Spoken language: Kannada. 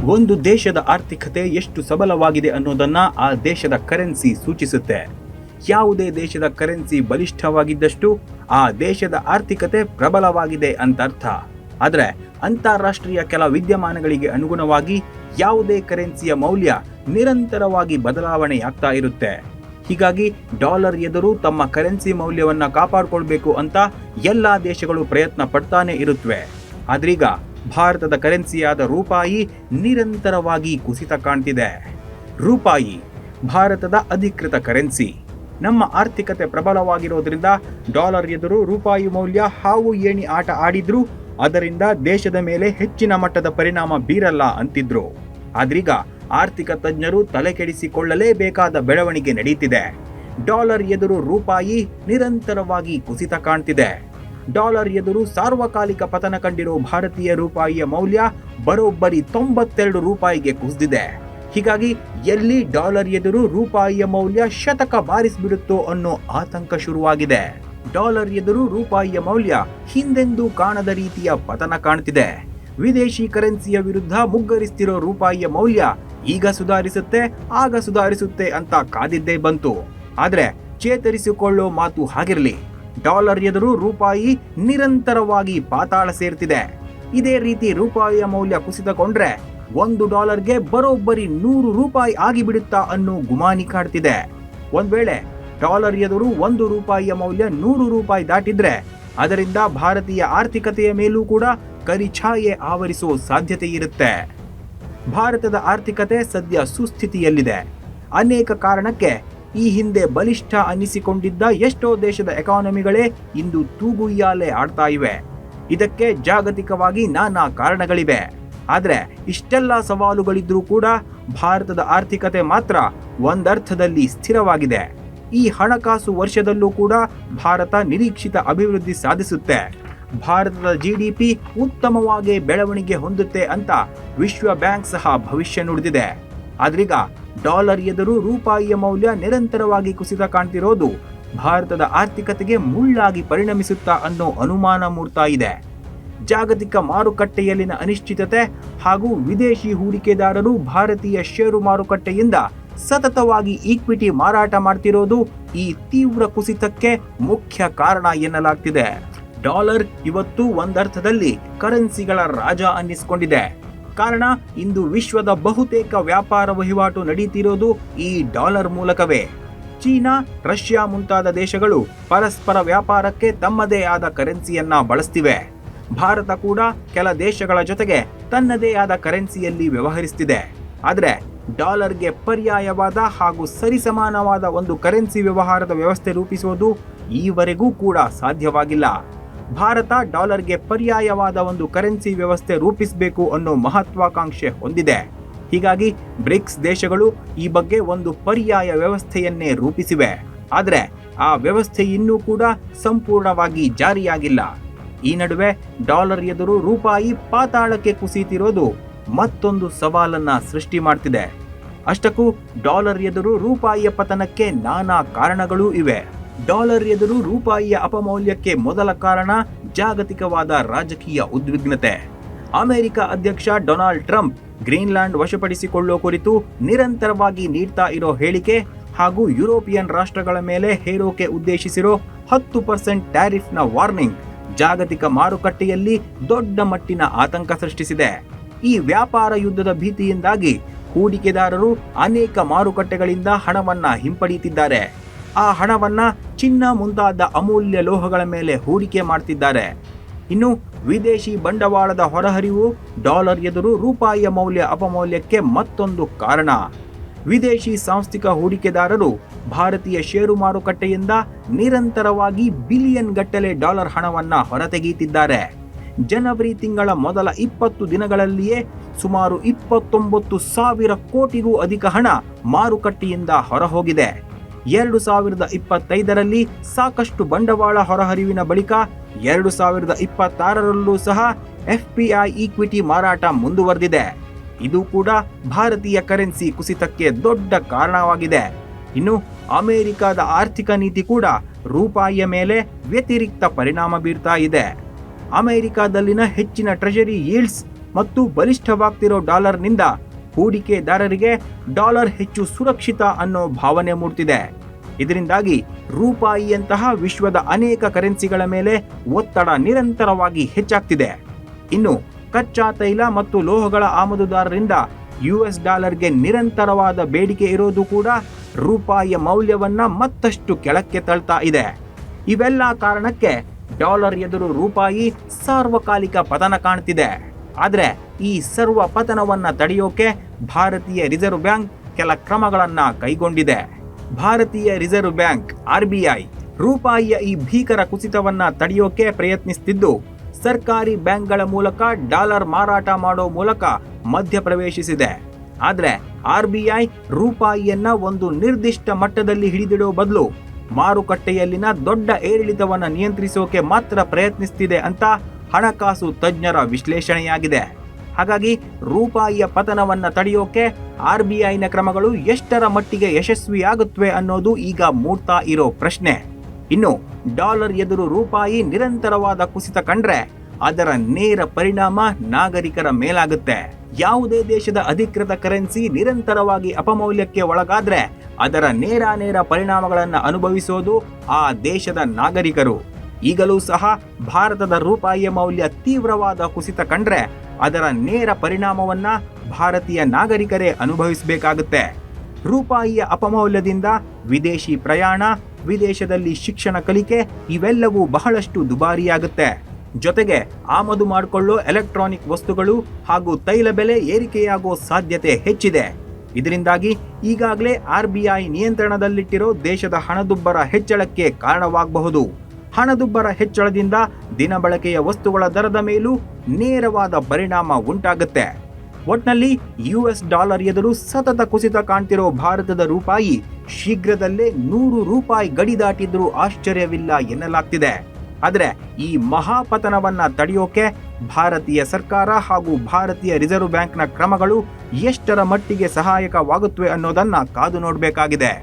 ಒಂದು ದೇಶದ ಆರ್ಥಿಕತೆ ಎಷ್ಟು ಸಬಲವಾಗಿದೆ ಅನ್ನೋದನ್ನ ಆ ದೇಶದ ಕರೆನ್ಸಿ ಸೂಚಿಸುತ್ತೆ. ಯಾವುದೇ ದೇಶದ ಕರೆನ್ಸಿ ಬಲಿಷ್ಠವಾಗಿದ್ದಷ್ಟು ಆ ದೇಶದ ಆರ್ಥಿಕತೆ ಪ್ರಬಲವಾಗಿದೆ ಅಂತ ಅರ್ಥ. ಆದರೆ ಅಂತಾರಾಷ್ಟ್ರೀಯ ಕೆಲ ವಿದ್ಯಮಾನಗಳಿಗೆ ಅನುಗುಣವಾಗಿ ಯಾವುದೇ ಕರೆನ್ಸಿಯ ಮೌಲ್ಯ ನಿರಂತರವಾಗಿ ಬದಲಾವಣೆಯಾಗ್ತಾ ಇರುತ್ತೆ. ಹೀಗಾಗಿ ಡಾಲರ್ ಎದುರು ತಮ್ಮ ಕರೆನ್ಸಿ ಮೌಲ್ಯವನ್ನ ಕಾಪಾಡಿಕೊಳ್ಬೇಕು ಅಂತ ಎಲ್ಲಾ ದೇಶಗಳು ಪ್ರಯತ್ನ ಪಡ್ತಾನೆ ಇರುತ್ತವೆ. ಆದ್ರೀಗ ಭಾರತದ ಕರೆನ್ಸಿಯಾದ ರೂಪಾಯಿ ನಿರಂತರವಾಗಿ ಕುಸಿತ ಕಾಣ್ತಿದೆ. ರೂಪಾಯಿ ಭಾರತದ ಅಧಿಕೃತ ಕರೆನ್ಸಿ. ನಮ್ಮ ಆರ್ಥಿಕತೆ ಪ್ರಬಲವಾಗಿರೋದ್ರಿಂದ ಡಾಲರ್ ಎದುರು ರೂಪಾಯಿ ಮೌಲ್ಯ ಹಾವು ಏಣಿ ಆಟ ಆಡಿದ್ರೂ ಅದರಿಂದ ದೇಶದ ಮೇಲೆ ಹೆಚ್ಚಿನ ಮಟ್ಟದ ಪರಿಣಾಮ ಬೀರಲ್ಲ ಅಂತಿದ್ರು. ಆದ್ರೀಗ ಆರ್ಥಿಕ ತಜ್ಞರು ತಲೆಕೆಡಿಸಿಕೊಳ್ಳಲೇಬೇಕಾದ ಬೆಳವಣಿಗೆ ನಡೀತಿದೆ. ಡಾಲರ್ ಎದುರು ರೂಪಾಯಿ ನಿರಂತರವಾಗಿ ಕುಸಿತ ಕಾಣ್ತಿದೆ. ಡಾಲರ್ ಎದುರು ಸಾರ್ವಕಾಲಿಕ ಪತನ ಕಂಡಿರೋ ಭಾರತೀಯ ರೂಪಾಯಿಯ ಮೌಲ್ಯ ಬರೋಬ್ಬರಿ 92 ರೂಪಾಯಿಗೆ ಕುಸಿದಿದೆ. ಹೀಗಾಗಿ ಎಲ್ಲಿ ಡಾಲರ್ ಎದುರು ರೂಪಾಯಿಯ ಮೌಲ್ಯ ಶತಕ ಬಾರಿಸಿಬಿಡುತ್ತೋ ಅನ್ನೋ ಆತಂಕ ಶುರುವಾಗಿದೆ. ಡಾಲರ್ ಎದುರು ರೂಪಾಯಿಯ ಮೌಲ್ಯ ಹಿಂದೆಂದೂ ಕಾಣದ ರೀತಿಯ ಪತನ ಕಾಣ್ತಿದೆ. ವಿದೇಶಿ ಕರೆನ್ಸಿಯ ವಿರುದ್ಧ ಮುಗ್ಗರಿಸ್ತಿರೋ ರೂಪಾಯಿಯ ಮೌಲ್ಯ ಈಗ ಸುಧಾರಿಸುತ್ತೆ, ಆಗ ಸುಧಾರಿಸುತ್ತೆ ಅಂತ ಕಾದಿದ್ದೇ ಬಂತು. ಆದ್ರೆ ಚೇತರಿಸಿಕೊಳ್ಳೋ ಮಾತು ಹಾಗಿರಲಿ. ಡಾಲರ್ ಎದುರು ರೂಪಾಯಿ ನಿರಂತರವಾಗಿ ಪಾತಾಳ ಸೇರ್ತಿದೆ. ಇದೇ ರೀತಿ ರೂಪಾಯಿಯ ಮೌಲ್ಯ ಕುಸಿತಗೊಂಡ್ರೆ $1ಗೆ ಬರೋಬ್ಬರಿ 100 ರೂಪಾಯಿ ಆಗಿಬಿಡುತ್ತಾ ಅನ್ನೋ ಗುಮಾನಿ ಕಾಡ್ತಿದೆ. ಒಂದ್ ವೇಳೆ ಡಾಲರ್ ಎದುರು $1 ಮೌಲ್ಯ 100 ರೂಪಾಯಿ ದಾಟಿದ್ರೆ ಅದರಿಂದ ಭಾರತೀಯ ಆರ್ಥಿಕತೆಯ ಮೇಲೂ ಕೂಡ ಕರಿಛಾಯೆ ಆವರಿಸೋ ಸಾಧ್ಯತೆ ಇರುತ್ತೆ. ಭಾರತದ ಆರ್ಥಿಕತೆ ಸದ್ಯ ಸುಸ್ಥಿತಿಯಲ್ಲಿದೆ. ಅನೇಕ ಕಾರಣಕ್ಕೆ ಈ ಹಿಂದೆ ಬಲಿಷ್ಠ ಅನ್ನಿಸಿಕೊಂಡಿದ್ದ ಎಷ್ಟೋ ದೇಶದ ಎಕಾನಮಿಗಳೇ ಇಂದು ತೂಗುಯ್ಯಾಲೆ ಆಡ್ತಾ ಇವೆ. ಇದಕ್ಕೆ ಜಾಗತಿಕವಾಗಿ ನಾನಾ ಕಾರಣಗಳಿವೆ. ಆದ್ರೆ ಇಷ್ಟೆಲ್ಲ ಸವಾಲುಗಳಿದ್ರೂ ಕೂಡ ಭಾರತದ ಆರ್ಥಿಕತೆ ಮಾತ್ರ ಒಂದರ್ಥದಲ್ಲಿ ಸ್ಥಿರವಾಗಿದೆ. ಈ ಹಣಕಾಸು ವರ್ಷದಲ್ಲೂ ಕೂಡ ಭಾರತ ನಿರೀಕ್ಷಿತ ಅಭಿವೃದ್ಧಿ ಸಾಧಿಸುತ್ತೆ. ಭಾರತದ GDP ಉತ್ತಮವಾಗಿ ಬೆಳವಣಿಗೆ ಹೊಂದುತ್ತೆ ಅಂತ ವಿಶ್ವ ಬ್ಯಾಂಕ್ ಸಹ ಭವಿಷ್ಯ ನುಡಿದಿದೆ. ಆದ್ರೀಗ ಡಾಲರ್ ಎದುರು ರೂಪಾಯಿಯ ಮೌಲ್ಯ ನಿರಂತರವಾಗಿ ಕುಸಿತ ಕಾಣ್ತಿರೋದು ಭಾರತದ ಆರ್ಥಿಕತೆಗೆ ಮುಳ್ಳಾಗಿ ಪರಿಣಮಿಸುತ್ತಾ ಅನ್ನೋ ಅನುಮಾನ ಮೂಡ್ತಾ ಇದೆ. ಜಾಗತಿಕ ಮಾರುಕಟ್ಟೆಯಲ್ಲಿನ ಅನಿಶ್ಚಿತತೆ ಹಾಗೂ ವಿದೇಶಿ ಹೂಡಿಕೆದಾರರು ಭಾರತೀಯ ಷೇರು ಮಾರುಕಟ್ಟೆಯಿಂದ ಸತತವಾಗಿ ಈಕ್ವಿಟಿ ಮಾರಾಟ ಮಾಡ್ತಿರೋದು ಈ ತೀವ್ರ ಕುಸಿತಕ್ಕೆ ಮುಖ್ಯ ಕಾರಣ ಎನ್ನಲಾಗ್ತಿದೆ. ಡಾಲರ್ ಇವತ್ತು ಒಂದರ್ಥದಲ್ಲಿ ಕರೆನ್ಸಿಗಳ ರಾಜ ಅನ್ನಿಸಿಕೊಂಡಿದೆ. ಕಾರಣ ಇಂದು ವಿಶ್ವದ ಬಹುತೇಕ ವ್ಯಾಪಾರ ವಹಿವಾಟು ನಡೀತಿರೋದು ಈ ಡಾಲರ್ ಮೂಲಕವೇ. ಚೀನಾ, ರಷ್ಯಾ ಮುಂತಾದ ದೇಶಗಳು ಪರಸ್ಪರ ವ್ಯಾಪಾರಕ್ಕೆ ತಮ್ಮದೇ ಆದ ಕರೆನ್ಸಿಯನ್ನ ಬಳಸ್ತಿವೆ. ಭಾರತ ಕೂಡ ಕೆಲ ದೇಶಗಳ ಜೊತೆಗೆ ತನ್ನದೇ ಆದ ಕರೆನ್ಸಿಯಲ್ಲಿ ವ್ಯವಹರಿಸ್ತಿದೆ. ಆದರೆ ಡಾಲರ್ಗೆ ಪರ್ಯಾಯವಾದ ಹಾಗೂ ಸರಿಸಮಾನವಾದ ಒಂದು ಕರೆನ್ಸಿ ವ್ಯವಹಾರದ ವ್ಯವಸ್ಥೆ ರೂಪಿಸುವುದು ಈವರೆಗೂ ಕೂಡ ಸಾಧ್ಯವಾಗಿಲ್ಲ. ಭಾರತ ಡಾಲರ್ಗೆ ಪರ್ಯಾಯವಾದ ಒಂದು ಕರೆನ್ಸಿ ವ್ಯವಸ್ಥೆ ರೂಪಿಸಬೇಕು ಅನ್ನೋ ಮಹತ್ವಾಕಾಂಕ್ಷೆ ಹೊಂದಿದೆ. ಹೀಗಾಗಿ ಬ್ರಿಕ್ಸ್ ದೇಶಗಳು ಈ ಬಗ್ಗೆ ಒಂದು ಪರ್ಯಾಯ ವ್ಯವಸ್ಥೆಯನ್ನೇ ರೂಪಿಸಿವೆ. ಆದರೆ ಆ ವ್ಯವಸ್ಥೆ ಇನ್ನೂ ಕೂಡ ಸಂಪೂರ್ಣವಾಗಿ ಜಾರಿಯಾಗಿಲ್ಲ. ಈ ನಡುವೆ ಡಾಲರ್ ಎದುರು ರೂಪಾಯಿ ಪಾತಾಳಕ್ಕೆ ಕುಸಿತಿರೋದು ಮತ್ತೊಂದು ಸವಾಲನ್ನ ಸೃಷ್ಟಿ ಮಾಡ್ತಿದೆ. ಅಷ್ಟಕ್ಕೂ ಡಾಲರ್ ಎದುರು ರೂಪಾಯಿಯ ಪತನಕ್ಕೆ ನಾನಾ ಕಾರಣಗಳೂ ಇವೆ. ಡಾಲರ್ ಎದುರು ರೂಪಾಯಿಯ ಅಪಮೌಲ್ಯಕ್ಕೆ ಮೊದಲ ಕಾರಣ ಜಾಗತಿಕವಾದ ರಾಜಕೀಯ ಉದ್ವಿಗ್ನತೆ. ಅಮೆರಿಕ ಅಧ್ಯಕ್ಷ ಡೊನಾಲ್ಡ್ ಟ್ರಂಪ್ ಗ್ರೀನ್ಲ್ಯಾಂಡ್ ವಶಪಡಿಸಿಕೊಳ್ಳೋ ಕುರಿತು ನಿರಂತರವಾಗಿ ನೀಡ್ತಾ ಇರೋ ಹೇಳಿಕೆ ಹಾಗೂ ಯುರೋಪಿಯನ್ ರಾಷ್ಟ್ರಗಳ ಮೇಲೆ ಹೇರೋಕೆ ಉದ್ದೇಶಿಸಿರೋ 10% ಟ್ಯಾರಿಫ್ನ ವಾರ್ನಿಂಗ್ ಜಾಗತಿಕ ಮಾರುಕಟ್ಟೆಯಲ್ಲಿ ದೊಡ್ಡ ಮಟ್ಟಿನ ಆತಂಕ ಸೃಷ್ಟಿಸಿದೆ. ಈ ವ್ಯಾಪಾರ ಯುದ್ಧದ ಭೀತಿಯಿಂದಾಗಿ ಹೂಡಿಕೆದಾರರು ಅನೇಕ ಮಾರುಕಟ್ಟೆಗಳಿಂದ ಹಣವನ್ನ ಹಿಂಪಡೆಯುತ್ತಿದ್ದಾರೆ. ಆ ಹಣವನ್ನ ಚಿನ್ನ ಮುಂತಾದ ಅಮೂಲ್ಯ ಲೋಹಗಳ ಮೇಲೆ ಹೂಡಿಕೆ ಮಾಡ್ತಿದ್ದಾರೆ. ಇನ್ನು ವಿದೇಶಿ ಬಂಡವಾಳದ ಹೊರಹರಿವು ಡಾಲರ್ ಎದುರು ರೂಪಾಯಿಯ ಮೌಲ್ಯ ಅಪಮೌಲ್ಯಕ್ಕೆ ಮತ್ತೊಂದು ಕಾರಣ. ವಿದೇಶಿ ಸಾಂಸ್ಥಿಕ ಹೂಡಿಕೆದಾರರು ಭಾರತೀಯ ಷೇರು ಮಾರುಕಟ್ಟೆಯಿಂದ ನಿರಂತರವಾಗಿ ಬಿಲಿಯನ್ ಗಟ್ಟಲೆ ಡಾಲರ್ ಹಣವನ್ನ ಹೊರತೆಗೆಯುತ್ತಿದ್ದಾರೆ. ಜನವರಿ ತಿಂಗಳ ಮೊದಲ 20 ದಿನಗಳಲ್ಲಿಯೇ ಸುಮಾರು 29,000 ಕೋಟಿಗೂ ಅಧಿಕ ಹಣ ಮಾರುಕಟ್ಟೆಯಿಂದ ಹೊರಹೋಗಿದೆ. 2025ರಲ್ಲಿ ಸಾಕಷ್ಟು ಬಂಡವಾಳ ಹೊರಹರಿವಿನ ಬಳಿಕ 2026ರಲ್ಲೂ ಸಹ FPI ಈಕ್ವಿಟಿ ಮಾರಾಟ ಮುಂದುವರೆದಿದೆ. ಇದು ಕೂಡ ಭಾರತೀಯ ಕರೆನ್ಸಿ ಕುಸಿತಕ್ಕೆ ದೊಡ್ಡ ಕಾರಣವಾಗಿದೆ. ಇನ್ನು ಅಮೆರಿಕದ ಆರ್ಥಿಕ ನೀತಿ ಕೂಡ ರೂಪಾಯಿಯ ಮೇಲೆ ವ್ಯತಿರಿಕ್ತ ಪರಿಣಾಮ ಬೀರ್ತಾ ಇದೆ. ಅಮೆರಿಕದಲ್ಲಿನ ಹೆಚ್ಚಿನ ಟ್ರೆಜರಿ ಯೀಲ್ಡ್ಸ್ ಮತ್ತು ಬಲಿಷ್ಠವಾಗ್ತಿರೋ ಡಾಲರ್ನಿಂದ ಹೂಡಿಕೆದಾರರಿಗೆ ಡಾಲರ್ ಹೆಚ್ಚು ಸುರಕ್ಷಿತ ಅನ್ನೋ ಭಾವನೆ ಮೂಡ್ತಿದೆ. ಇದರಿಂದಾಗಿ ರೂಪಾಯಿಯಂತಹ ವಿಶ್ವದ ಅನೇಕ ಕರೆನ್ಸಿಗಳ ಮೇಲೆ ಒತ್ತಡ ನಿರಂತರವಾಗಿ ಹೆಚ್ಚಾಗ್ತಿದೆ. ಇನ್ನು ಕಚ್ಚಾ ತೈಲ ಮತ್ತು ಲೋಹಗಳ ಆಮದುದಾರರಿಂದ US ಡಾಲರ್ಗೆ ನಿರಂತರವಾದ ಬೇಡಿಕೆ ಇರೋದು ಕೂಡ ರೂಪಾಯಿಯ ಮೌಲ್ಯವನ್ನ ಮತ್ತಷ್ಟು ಕೆಳಕ್ಕೆ ತಳ್ತಾ ಇದೆ. ಇವೆಲ್ಲ ಕಾರಣಕ್ಕೆ ಡಾಲರ್ ಎದುರು ರೂಪಾಯಿ ಸಾರ್ವಕಾಲಿಕ ಪತನ ಕಾಣ್ತಿದೆ. ಆದ್ರೆ ಈ ಸರ್ವ ಪತನವನ್ನ ತಡೆಯೋಕೆ ಭಾರತೀಯ ರಿಸರ್ವ್ ಬ್ಯಾಂಕ್ ಕೆಲ ಕ್ರಮಗಳನ್ನ ಕೈಗೊಂಡಿದೆ. ಭಾರತೀಯ ರಿಸರ್ವ್ ಬ್ಯಾಂಕ್ RBI ರೂಪಾಯಿಯ ಈ ಭೀಕರ ಕುಸಿತವನ್ನ ತಡೆಯೋಕೆ ಪ್ರಯತ್ನಿಸುತ್ತಿದ್ದು, ಸರ್ಕಾರಿ ಬ್ಯಾಂಕ್ಗಳ ಮೂಲಕ ಡಾಲರ್ ಮಾರಾಟ ಮಾಡೋ ಮೂಲಕ ಮಧ್ಯಪ್ರವೇಶಿಸಿದೆ. ಆದ್ರೆ RBI ರೂಪಾಯಿಯನ್ನ ಒಂದು ನಿರ್ದಿಷ್ಟ ಮಟ್ಟದಲ್ಲಿ ಹಿಡಿದಿಡೋ ಬದಲು ಮಾರುಕಟ್ಟೆಯಲ್ಲಿನ ದೊಡ್ಡ ಏರಿಳಿತವನ್ನ ನಿಯಂತ್ರಿಸೋಕೆ ಮಾತ್ರ ಪ್ರಯತ್ನಿಸುತ್ತಿದೆ ಅಂತ ಹಣಕಾಸು ತಜ್ಞರ ವಿಶ್ಲೇಷಣೆಯಾಗಿದೆ. ಹಾಗಾಗಿ ರೂಪಾಯಿಯ ಪತನವನ್ನ ತಡೆಯೋಕೆ RBIನ ಕ್ರಮಗಳು ಎಷ್ಟರ ಮಟ್ಟಿಗೆ ಯಶಸ್ವಿಯಾಗುತ್ತವೆ ಅನ್ನೋದು ಈಗ ಮೂಡ್ತಾ ಇರೋ ಪ್ರಶ್ನೆ. ಇನ್ನು ಡಾಲರ್ ಎದುರು ರೂಪಾಯಿ ನಿರಂತರವಾದ ಕುಸಿತ ಕಂಡ್ರೆ ಅದರ ನೇರ ಪರಿಣಾಮ ನಾಗರಿಕರ ಮೇಲಾಗುತ್ತೆ. ಯಾವುದೇ ದೇಶದ ಅಧಿಕೃತ ಕರೆನ್ಸಿ ನಿರಂತರವಾಗಿ ಅಪಮೌಲ್ಯಕ್ಕೆ ಒಳಗಾದ್ರೆ ಅದರ ನೇರ ಪರಿಣಾಮಗಳನ್ನು ಅನುಭವಿಸೋದು ಆ ದೇಶದ ನಾಗರಿಕರು. ಈಗಲೂ ಸಹ ಭಾರತದ ರೂಪಾಯಿಯ ಮೌಲ್ಯ ತೀವ್ರವಾದ ಕುಸಿತ ಕಂಡ್ರೆ ಅದರ ನೇರ ಪರಿಣಾಮವನ್ನ ಭಾರತೀಯ ನಾಗರಿಕರೇ ಅನುಭವಿಸಬೇಕಾಗುತ್ತೆ. ರೂಪಾಯಿಯ ಅಪಮೌಲ್ಯದಿಂದ ವಿದೇಶಿ ಪ್ರಯಾಣ, ವಿದೇಶದಲ್ಲಿ ಶಿಕ್ಷಣ ಕಲಿಕೆ ಇವೆಲ್ಲವೂ ಬಹಳಷ್ಟು ದುಬಾರಿಯಾಗುತ್ತೆ. ಜೊತೆಗೆ ಆಮದು ಮಾಡಿಕೊಳ್ಳೋ ಎಲೆಕ್ಟ್ರಾನಿಕ್ ವಸ್ತುಗಳು ಹಾಗೂ ತೈಲ ಬೆಲೆ ಏರಿಕೆಯಾಗೋ ಸಾಧ್ಯತೆ ಹೆಚ್ಚಿದೆ. ಇದರಿಂದಾಗಿ ಈಗಾಗಲೇ RBI ನಿಯಂತ್ರಣದಲ್ಲಿಟ್ಟಿರೋ ದೇಶದ ಹಣದುಬ್ಬರ ಹೆಚ್ಚಳಕ್ಕೆ ಕಾರಣವಾಗಬಹುದು. ಹಣದುಬ್ಬರ ಹೆಚ್ಚಳದಿಂದ ದಿನಬಳಕೆಯ ವಸ್ತುಗಳ ದರದ ಮೇಲೂ ನೇರವಾದ ಪರಿಣಾಮ ಉಂಟಾಗುತ್ತೆ. ಒಟ್ನಲ್ಲಿ US ಡಾಲರ್ ಎದುರು ಸತತ ಕುಸಿತ ಕಾಣ್ತಿರೋ ಭಾರತದ ರೂಪಾಯಿ ಶೀಘ್ರದಲ್ಲೇ 100 ರೂಪಾಯಿ ಗಡಿ ದಾಟಿದ್ರೂ ಆಶ್ಚರ್ಯವಿಲ್ಲ ಎನ್ನಲಾಗ್ತಿದೆ. ಆದರೆ ಈ ಮಹಾಪತನವನ್ನ ತಡೆಯೋಕೆ ಭಾರತೀಯ ಸರ್ಕಾರ ಹಾಗೂ ಭಾರತೀಯ ರಿಸರ್ವ್ ಬ್ಯಾಂಕ್ನ ಕ್ರಮಗಳು ಎಷ್ಟರ ಮಟ್ಟಿಗೆ ಸಹಾಯಕವಾಗುತ್ತವೆ ಅನ್ನೋದನ್ನ ಕಾದು ನೋಡಬೇಕಾಗಿದೆ.